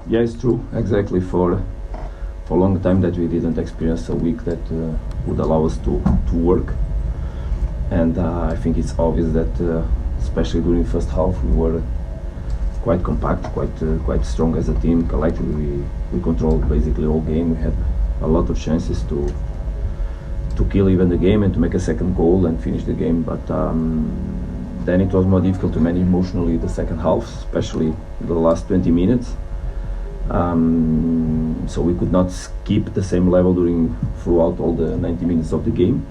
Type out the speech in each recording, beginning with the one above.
Yeah, it's true. Exactly. For a long time that we didn't experience a week that would allow us to work, and I think it's obvious that especially during the first half we were quite compact, quite strong as a team. Collectively we controlled basically all game. We had a lot of chances to kill even the game and to make a second goal and finish the game, but then it was more difficult to manage emotionally the second half, especially the last 20 minutes. So we could not keep the same level throughout all the 90 minutes of the game,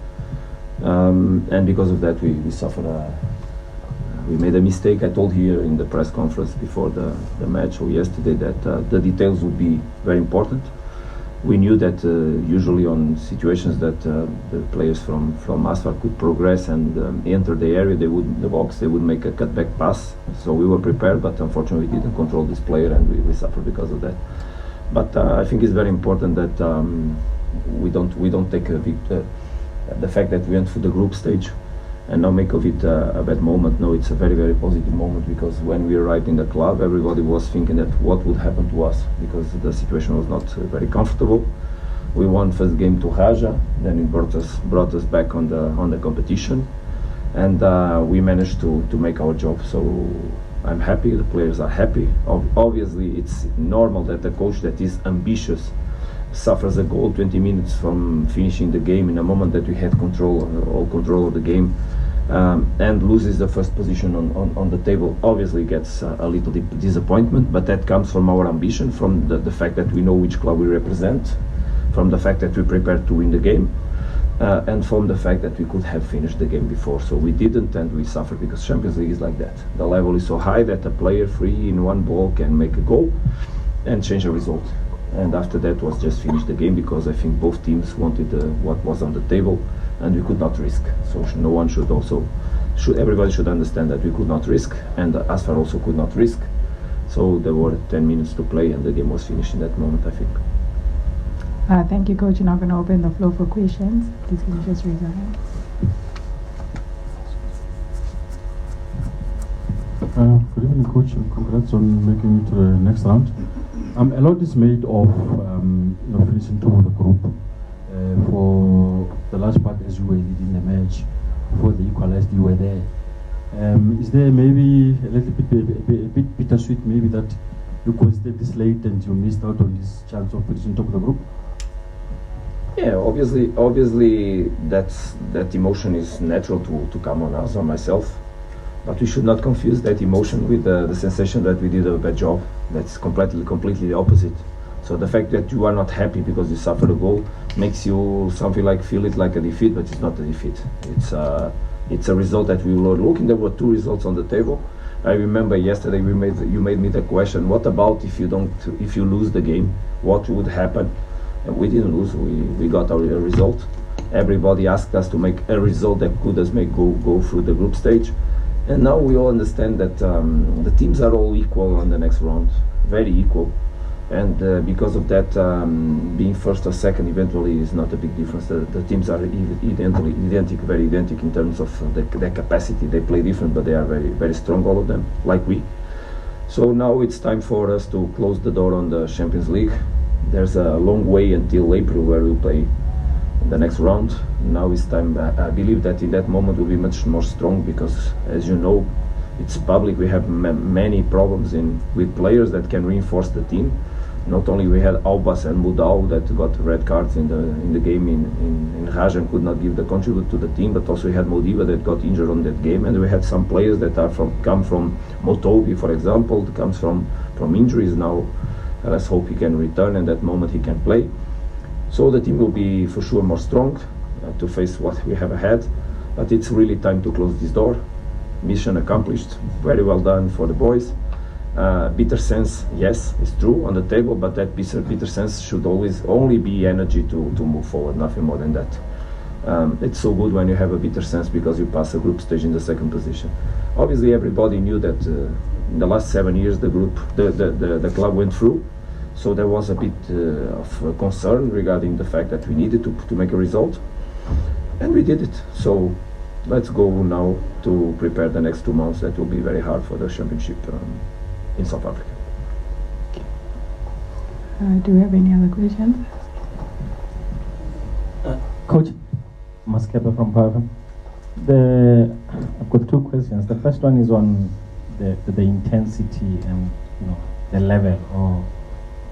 and because of that we suffered we made a mistake. I told here in the press conference before the match or yesterday that the details would be very important. We knew that usually on situations that the players from Asfar could progress and enter the area, the box, they would make a cutback pass. So we were prepared, but unfortunately we didn't control this player and we suffered because of that. But I think it's very important that we don't take the fact that we went through the group stage and now make of it a bad moment. No, it's a very, very positive moment, because when we arrived in the club, everybody was thinking that what would happen to us, because the situation was not very comfortable. We won first game to Raja, then it brought us back on the competition, and we managed to make our job. So I'm happy, the players are happy. Obviously it's normal that a coach that is ambitious suffers a goal 20 minutes from finishing the game in a moment that we had all control of the game, and loses the first position on the table. Obviously gets a little disappointment, but that comes from our ambition, from the fact that we know which club we represent, from the fact that we prepared to win the game, and from the fact that we could have finished the game before. So we didn't, and we suffered, because Champions League is like that. The level is so high that a player free in one ball can make a goal and change a result. And after that was just finish the game, because I think both teams wanted what was on the table, and we could not risk. So no one everybody should understand that we could not risk, and Asfar also could not risk. So there were 10 minutes to play and the game was finished in that moment, I think. Thank you, Coach. Now I'm going to open the floor for questions. Please can you just raise your hand. Good evening, Coach, and congrats on making it to the next round. A lot is made of finishing top of the group. For the last part, as you were leading the match, before they equalized, you were there. Is there maybe a little bit bittersweet, maybe, that you considered this late and you missed out on this chance of finishing top of the group? Yeah, obviously that emotion is natural to come on us, on myself. But we should not confuse that emotion with the sensation that we did a bad job. That's completely the opposite. So the fact that you are not happy because you suffered a goal makes you something like feel it like a defeat, but it's not a defeat. It's a result that we were looking. There were two results on the table. I remember yesterday you made me the question: what about if you lose the game? What would happen? And we didn't lose. We got our result. Everybody asked us to make a result that could us make go through the group stage. And now we all understand that the teams are all equal on the next round, very equal, and because of that, being first or second eventually is not a big difference. The teams are very identical in terms of their capacity. They play different, but they are very, very strong, all of them, like we. So now it's time for us to close the door on the Champions League. There's a long way until April, where we'll play the next round. Now it's time. I believe that in that moment we'll be much more strong, because, as you know, it's public. We have many problems with players that can reinforce the team. Not only we had Albas and Mudau that got red cards in the game in Raj and could not give the contribute to the team, but also we had Modiba that got injured on that game, and we had some players that come from Motobi, for example, that comes from injuries now. Let's hope he can return, and that moment he can play. So the team will be for sure more strong to face what we have ahead. But it's really time to close this door. Mission accomplished. Very well done for the boys. Bitter sense, yes, it's true, on the table, but that bitter sense should always only be energy to move forward, nothing more than that. It's so good when you have a bitter sense, because you pass a group stage in the second position. Obviously everybody knew that in the last 7 years the club went through. So there was a bit of concern regarding the fact that we needed to make a result, and we did it. So let's go now to prepare the next 2 months. That will be very hard for the championship in South Africa. Do we have any other questions? Coach Maskepa from Parvin. I've got two questions. The first one is on the intensity and the level, or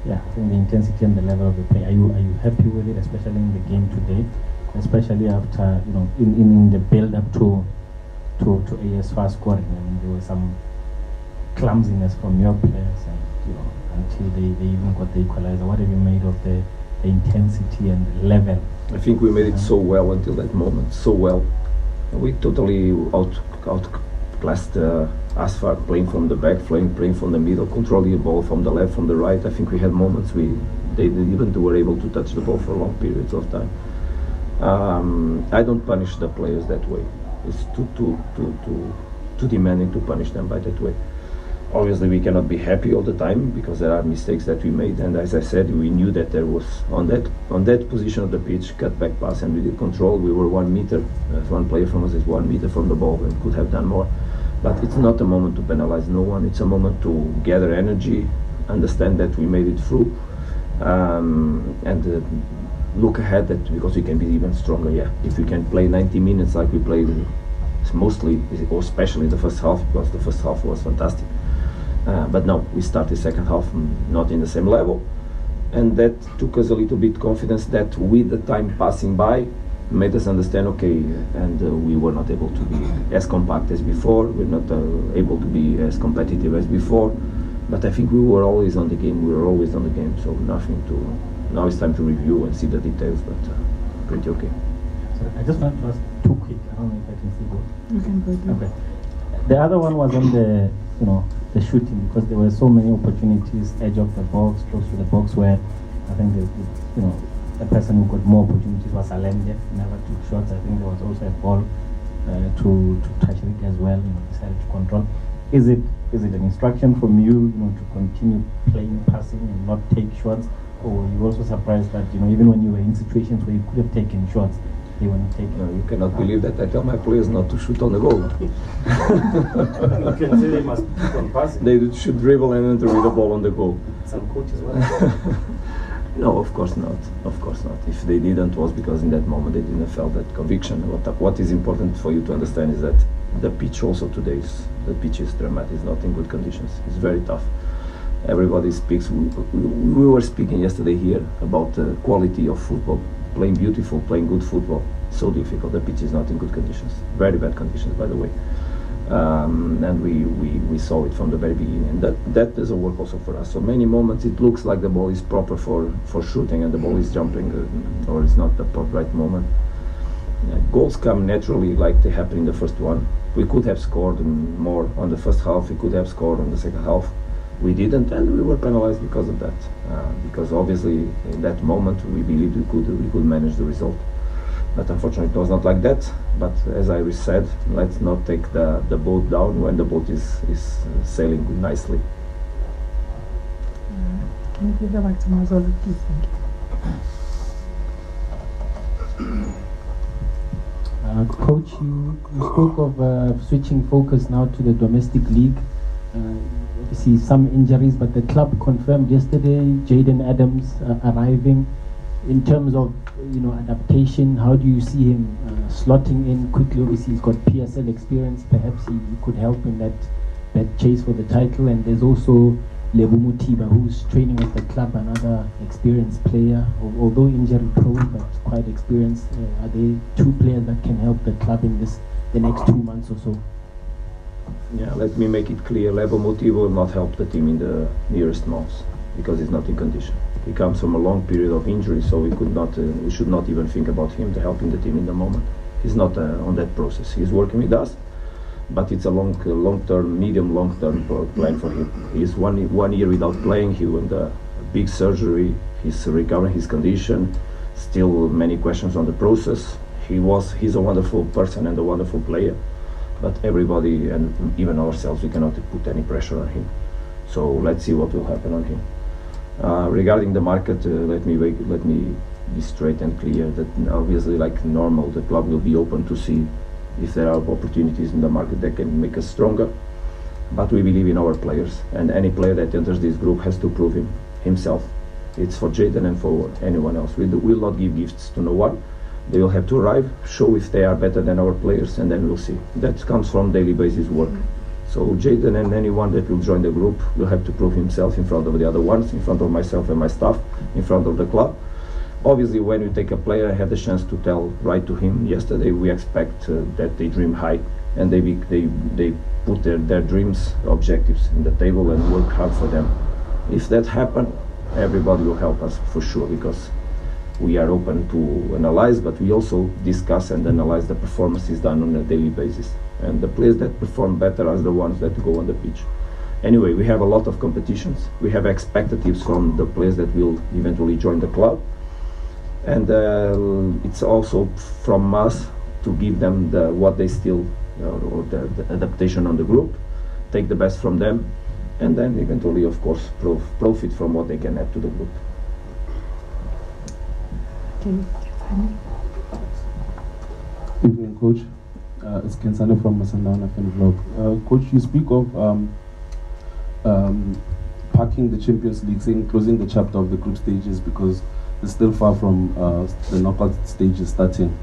I think the intensity and the level of the play. Are you happy with it, especially in the game today, especially after in the build up to AS fast scoring? I mean, there was some clumsiness from your players, and until they even got the equalizer. What have you made of the intensity and the level? I think we made it so well until that moment, so well. We totally outclassed Asfar, playing from the back, playing from the middle, controlling the ball from the left, from the right. I think we had moments they even were able to touch the ball for long periods of time. I don't punish the players that way. It's too demanding to punish them by that way. Obviously, we cannot be happy all the time because there are mistakes that we made, and as I said, we knew that there was on that position of the pitch, cut back pass, and we did control. We were 1 meter. One player from us is 1 meter from the ball and could have done more. But it's not a moment to penalize no one. It's a moment to gather energy, understand that we made it through, and look ahead because we can be even stronger. Yeah, if we can play 90 minutes like we played, mostly or especially the first half, because the first half was fantastic. But no, we started second half not in the same level, and that took us a little bit confidence that with the time passing by made us understand, okay, and we were not able to be as compact as before, we're not able to be as competitive as before, but I think we were always on the game, so now it's time to review and see the details, but pretty okay. So I just want to ask two quick, I don't know if I can see both. You can go there. Okay. The other one was on the shooting, because there were so many opportunities, edge of the box, close to the box, where I think the person who got more opportunities was Alende, never took shots. I think there was also a ball to Tashrik as well, decided to control. Is it an instruction from you, to continue playing, passing, and not take shots, or were you also surprised that even when you were in situations where you could have taken shots, they were not taking? No, you cannot believe that I tell my players not to shoot on the goal. You can say they must keep on passing. They should dribble and enter with the ball on the goal. Some coaches were. No, of course not. Of course not. If they didn't, it was because in that moment they didn't feel that conviction. What is important for you to understand is that the pitch also today is dramatic. It's not in good conditions. It's very tough. Everybody speaks. We were speaking yesterday here about the quality of football. Playing beautiful, playing good football, so difficult. The pitch is not in good conditions. Very bad conditions, by the way. And we saw it from the very beginning. And that doesn't work also for us. So many moments it looks like the ball is proper for shooting and the ball is jumping, or it's not the right moment. Goals come naturally like they happen in the first one. We could have scored more on the first half. We could have scored on the second half. We didn't, and we were penalized because of that. Because obviously in that moment we believed we could manage the result. But unfortunately it was not like that. But as I said, let's not take the boat down when the boat is sailing nicely. Can you give it back to Mazola, please? Thank you. Coach, you spoke of switching focus now to the domestic league. See some injuries, but the club confirmed yesterday Jaden Adams arriving. In terms of adaptation, how do you see him slotting in quickly? Obviously he's got PSL experience, perhaps he could help in that chase for the title. And there's also Lebo Mutiba, who's training with the club, another experienced player, although injury prone but quite experienced. Are they two players that can help the club in the next 2 months or so? Yeah, let me make it clear. Lebo Mutiba will not help the team in the nearest months because he's not in condition. He comes from a long period of injury, so we should not even think about him helping the team in the moment. He's not on that process. He's working with us, but it's a long-term, medium, long-term plan for him. He's one year without playing. He went a big surgery. He's recovering his condition. Still many questions on the process. He's a wonderful person and a wonderful player, but everybody and even ourselves, we cannot put any pressure on him. So let's see what will happen on him. Regarding the market, let me be straight and clear that obviously, like normal, the club will be open to see if there are opportunities in the market that can make us stronger. But we believe in our players, and any player that enters this group has to prove himself. It's for Jaden and for anyone else. We will not give gifts to no one. They will have to arrive, show if they are better than our players, and then we'll see. That comes from daily basis work. So Jaden and anyone that will join the group will have to prove himself in front of the other ones, in front of myself and my staff, in front of the club. Obviously, when you take a player, I had the chance to tell right to him yesterday, we expect that they dream high and they put their dreams, objectives in the table and work hard for them. If that happens, everybody will help us for sure, because we are open to analyze, but we also discuss and analyze the performances done on a daily basis. And the players that perform better are the ones that go on the pitch. Anyway, we have a lot of competitions. We have expectations from the players that will eventually join the club. And it's also from us to give them what they still, or the adaptation on the group, take the best from them, and then eventually, of course, profit from what they can add to the group. Okay, Kensani. Evening, Coach. It's Kensani from Sundowns FN Vlog. Coach, you speak of parking the Champions League, saying closing the chapter of the group stages because it's still far from the knockout stages starting.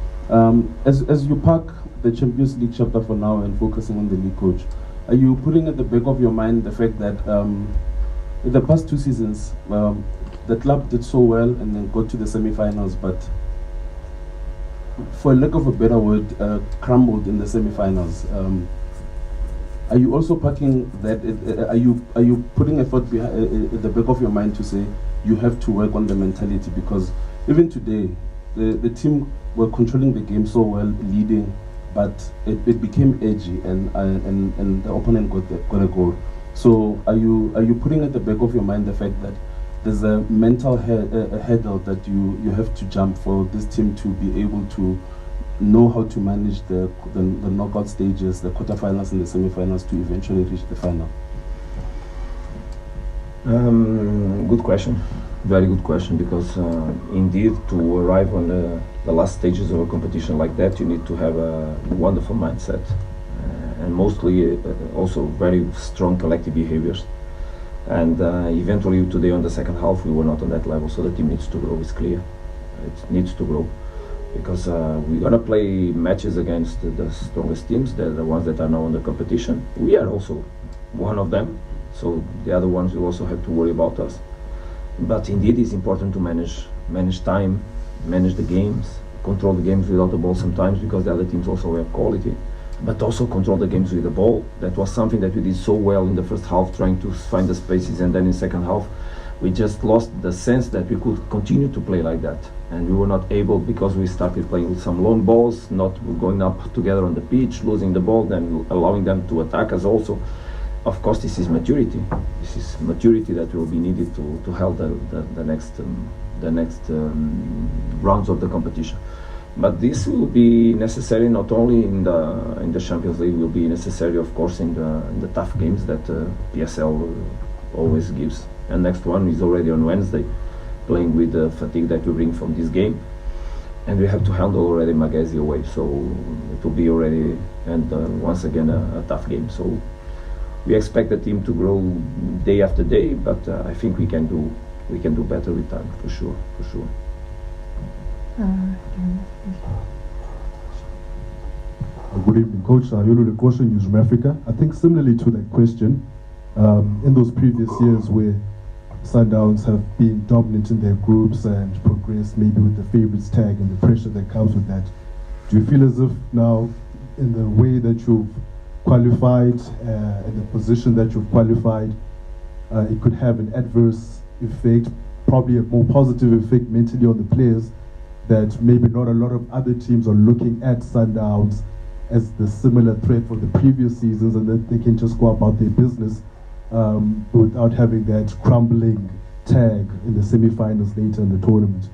As you park the Champions League chapter for now and focusing on the league, Coach, are you putting at the back of your mind the fact that in the past 2 seasons, the club did so well and then got to the semi-finals, but for lack of a better word, crumbled in the semi-finals? Are you also packing that? Are you putting effort behind at the back of your mind to say you have to work on the mentality? Because even today, the team were controlling the game so well, leading, but it became edgy, and the opponent got a goal. So are you putting at the back of your mind the fact that there's a mental hurdle that you have to jump for this team to be able to know how to manage the knockout stages, the quarterfinals and the semi-finals, to eventually reach the final? Good question, very good question, because indeed to arrive on the last stages of a competition like that, you need to have a wonderful mindset and mostly also very strong collective behaviors. And eventually today on the second half we were not on that level, so the team needs to grow. It's clear, it needs to grow, because we're gonna play matches against the strongest teams, the ones that are now in the competition. We are also one of them, so the other ones will also have to worry about us. But indeed it's important to manage time, manage the games, control the games without the ball sometimes, because the other teams also have quality, but also control the games with the ball. That was something that we did so well in the first half, trying to find the spaces, and then in second half we just lost the sense that we could continue to play like that, and we were not able, because we started playing with some long balls, not going up together on the pitch, losing the ball, then allowing them to attack us also. Of course, this is maturity. This is maturity that will be needed to help the next rounds of the competition. But this will be necessary not only in the Champions League, will be necessary, of course, in the tough games that PSL always gives. And next one is already on Wednesday, playing with the fatigue that we bring from this game, and we have to handle already Magesi away. So it will be already, and once again a tough game. So we expect the team to grow day after day, but I think we can do better with time, for sure. Good evening, Coach. Yolo Lekosha, Newsroom Africa. I think similarly to that question, in those previous years where Sundowns have been dominant in their groups and progressed maybe with the favourites tag and the pressure that comes with that, do you feel as if now, in the way that you've qualified, in the position that you've qualified, it could have an adverse effect, probably a more positive effect mentally on the players, that maybe not a lot of other teams are looking at Sundowns as the similar threat for the previous seasons, and that they can just go about their business without having that crumbling tag in the semi-finals later in the tournament?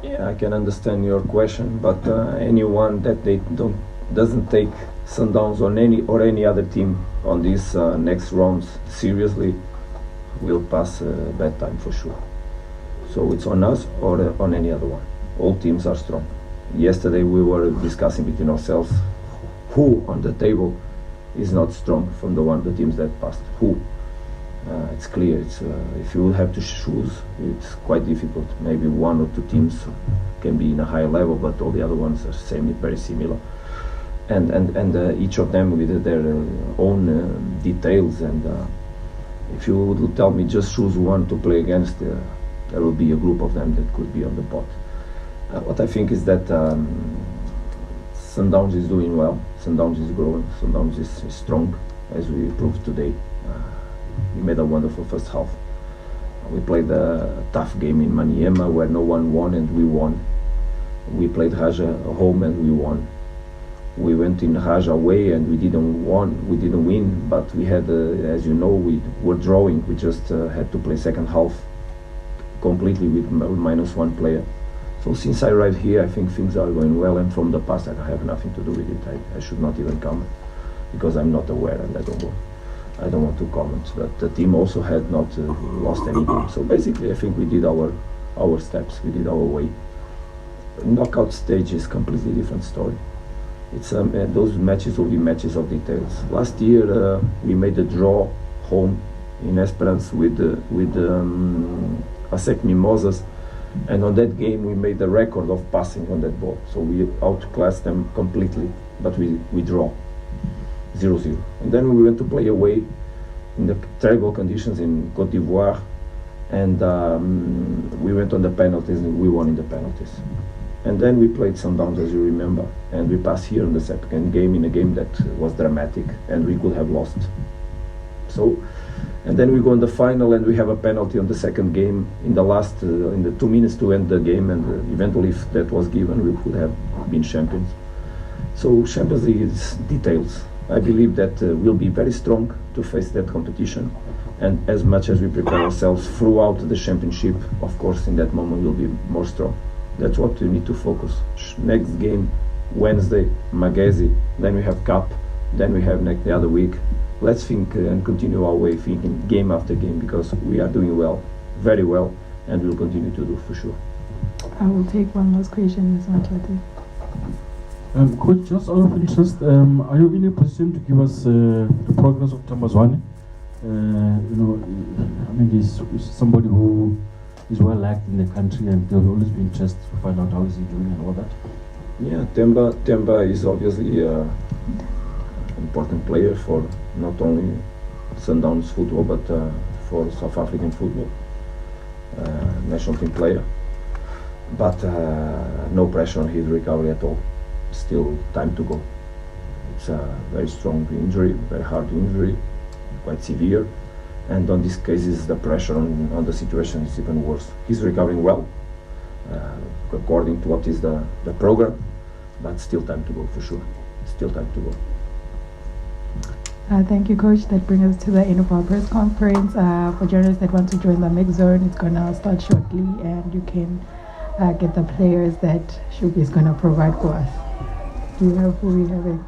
Yeah, I can understand your question, but anyone that doesn't take Sundowns or any other team on these next rounds seriously will pass a bad time for sure. So it's on us or on any other one. All teams are strong. Yesterday we were discussing between ourselves who on the table is not strong from the teams that passed. Who? it's clear. If you have to choose, it's quite difficult. Maybe one or two teams can be in a high level, but all the other ones are very similar. And each of them with their own details. And if you would tell me just choose one to play against, there will be a group of them that could be on the pot. What I think is that Sundowns is doing well. Sundowns is growing. Sundowns is strong, as we proved today. We made a wonderful first half. We played a tough game in Maniema where no one won, and we won. We played Raja home and we won. We went in Raja away and we didn't win, but we had, as you know, we were drawing. We just had to play second half completely with -1 player. So since I arrived here, I think things are going well, and from the past I have nothing to do with it. I should not even comment because I'm not aware and I don't want to comment. But the team also had not lost any game. So basically, I think we did our steps, we did our way. Knockout stage is completely different story. It's those matches will be matches of details. Last year we made a draw home in Esperance with ASEC Mimosas, and on that game we made the record of passing on that ball. So we outclassed them completely, but we draw 0-0. And then we went to play away in the terrible conditions in Côte d'Ivoire, and we went on the penalties and we won in the penalties. And then we played Sundowns, as you remember, and we passed here in the second game, in a game that was dramatic and we could have lost. So, and then we go in the final and we have a penalty on the second game in the last, in the 2 minutes to end the game, and eventually if that was given, we could have been champions. So Champions League is details. I believe that we'll be very strong to face that competition, and as much as we prepare ourselves throughout the championship, of course in that moment we'll be more strong. That's what we need to focus. Next game, Wednesday, Magesi, then we have Cup, then we have the other week. Let's think and continue our way thinking game after game, because we are doing well, very well, and we'll continue to do for sure. I will take one last question, Ms. Machete. Coach, just out of interest, are you in a position to give us the progress of Tambazwane? He's somebody who is well liked in the country, and there will always be interest to find out how is he doing and all that. Yeah, Temba is obviously an important player for not only Sundowns football, but for South African football. National team player. But no pressure on his recovery at all. Still time to go. It's a very strong injury, very hard injury, quite severe. And on these cases, the pressure on the situation is even worse. He's recovering well, according to what is the program, but still time to go for sure. Still time to go. Thank you, Coach. That brings us to the end of our press conference. For journalists that want to join the mix zone, it's going to start shortly, and you can get the players that Shubi is going to provide for us. Do you have who we have?